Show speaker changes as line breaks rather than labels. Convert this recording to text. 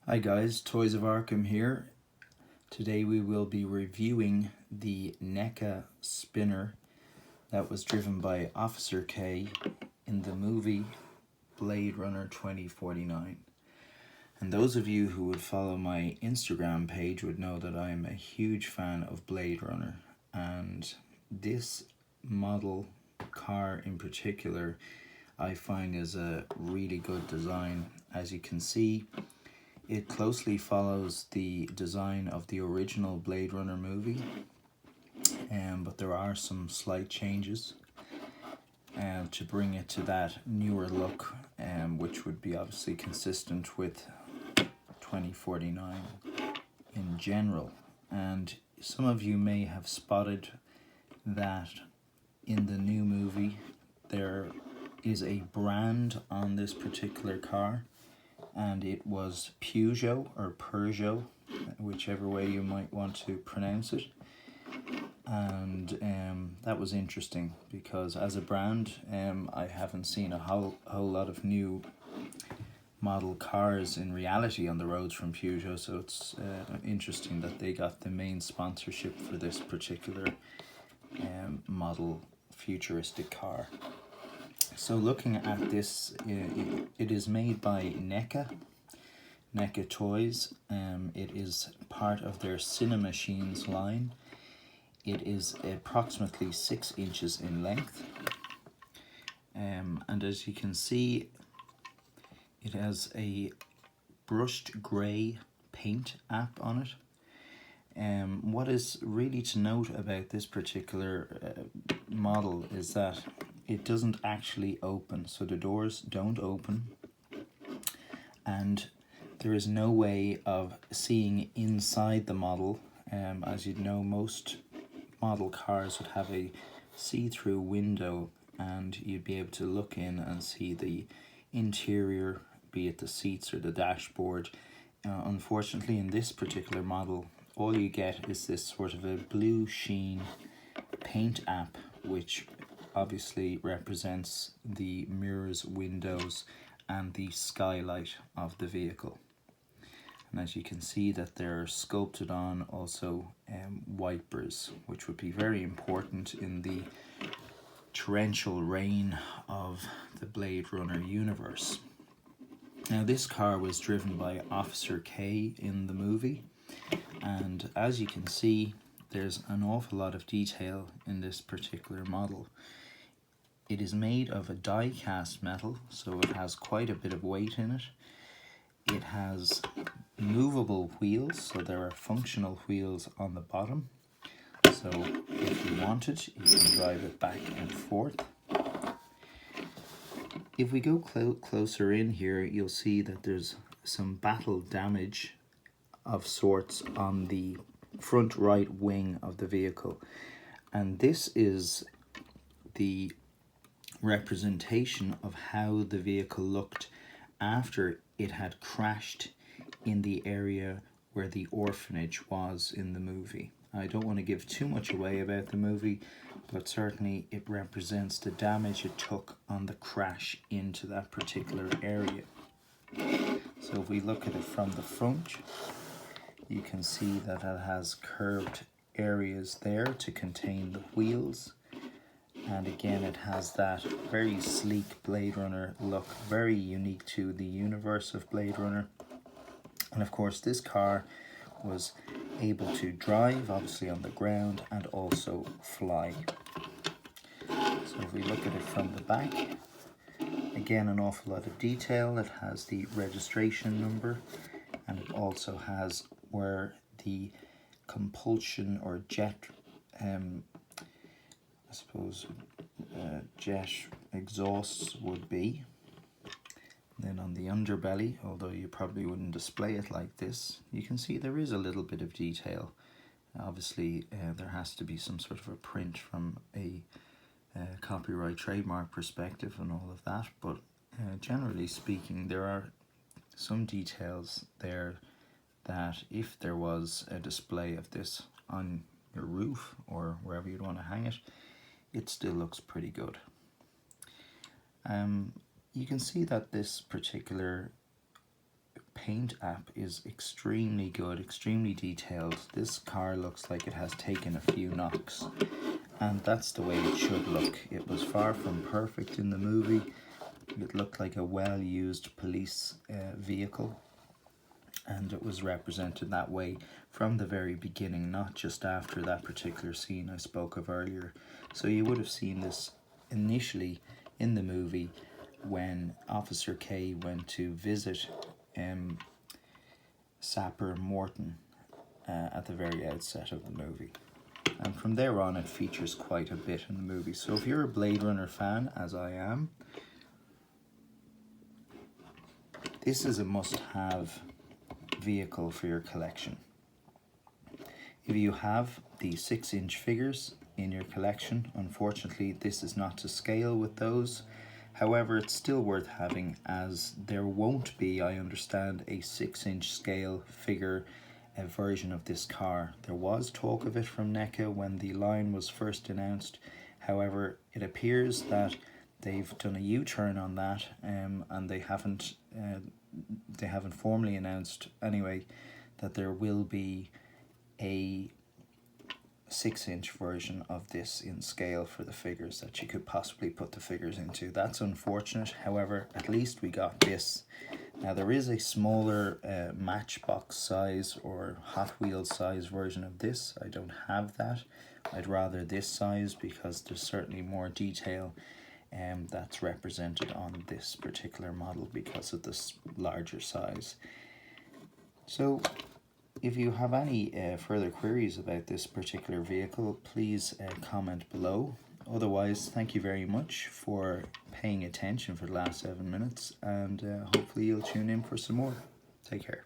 Hi guys, Toys of Arkham here. Today we will be reviewing the Neca spinner that was driven by Officer K in the movie Blade Runner 2049. And those of you who would follow my Instagram page would know that I am a huge fan of Blade Runner, and this model car in particular I find is a really good design. As you can see, it closely follows the design of the original Blade Runner movie, but there are some slight changes to bring it to that newer look, which would be obviously consistent with 2049 in general. And some of you may have spotted that in the new movie there is a brand on this particular car, and it was Peugeot or Peugeot, whichever way you might want to pronounce it. And that was interesting because as a brand, I haven't seen a whole lot of new model cars in reality on the roads from Peugeot, so it's interesting that they got the main sponsorship for this particular model futuristic car. So looking at this, it is made by Neca Toys. It is part of their Cinemachines line. It is approximately 6 inches in length. And as you can see, it has a brushed grey paint app on it. What is really to note about this particular model is that it doesn't actually open, so the doors don't open, and there is no way of seeing inside the model. As you know, most model cars would have a see-through window and you'd be able to look in and see the interior, be it the seats or the dashboard. Unfortunately, in this particular model, all you get is this sort of a blue sheen paint app, which obviously represents the mirrors, windows, and the skylight of the vehicle. And as you can see that they're sculpted on also wipers, which would be very important in the torrential rain of the Blade Runner universe. Now this car was driven by Officer K in the movie, and as you can see, there's an awful lot of detail in this particular model. It is made of a die-cast metal, so it has quite a bit of weight in it. It has movable wheels, so there are functional wheels on the bottom. So if you want it, you can drive it back and forth. If we go closer in here, you'll see that there's some battle damage of sorts on the front right wing of the vehicle. And this is the representation of how the vehicle looked after it had crashed in the area where the orphanage was in the movie. I don't want to give too much away about the movie, but certainly it represents the damage it took on the crash into that particular area. So if we look at it from the front, you can see that it has curved areas there to contain the wheels. And again, it has that very sleek Blade Runner look, very unique to the universe of Blade Runner. And of course, this car was able to drive, obviously, on the ground and also fly. So if we look at it from the back, again, an awful lot of detail. It has the registration number, and it also has where the compulsion or jet jet exhausts would be. Then on the underbelly, although you probably wouldn't display it like this, you can see there is a little bit of detail. Obviously, there has to be some sort of a print from a copyright trademark perspective and all of that, but generally speaking, there are some details there that if there was a display of this on your roof or wherever you'd want to hang it, it still looks pretty good. You can see that this particular paint app is extremely good, extremely detailed. This car looks like it has taken a few knocks, and that's the way it should look. It was far from perfect in the movie. It looked like a well-used police vehicle, and it was represented that way from the very beginning, not just after that particular scene I spoke of earlier. So you would have seen this initially in the movie when Officer K went to visit Sapper Morton at the very outset of the movie. And from there on it features quite a bit in the movie. So if you're a Blade Runner fan, as I am, this is a must-have vehicle for your collection. If you have the 6-inch figures in your collection, unfortunately this is not to scale with those. However, it's still worth having, as there won't be, I understand, a 6-inch scale figure version of this car. There was talk of it from Neca when the line was first announced. However, it appears that they've done a U-turn on that, and they haven't formally announced anyway that there will be a 6-inch version of this in scale for the figures that you could possibly put the figures into. That's unfortunate. However, at least we got this. Now there is a smaller Matchbox size or Hot Wheels size version of this. I don't have that. I'd rather this size because there's certainly more detail that's represented on this particular model because of this larger size. So if you have any further queries about this particular vehicle, please comment below. Otherwise, thank you very much for paying attention for the last 7 minutes, and hopefully you'll tune in for some more. Take care.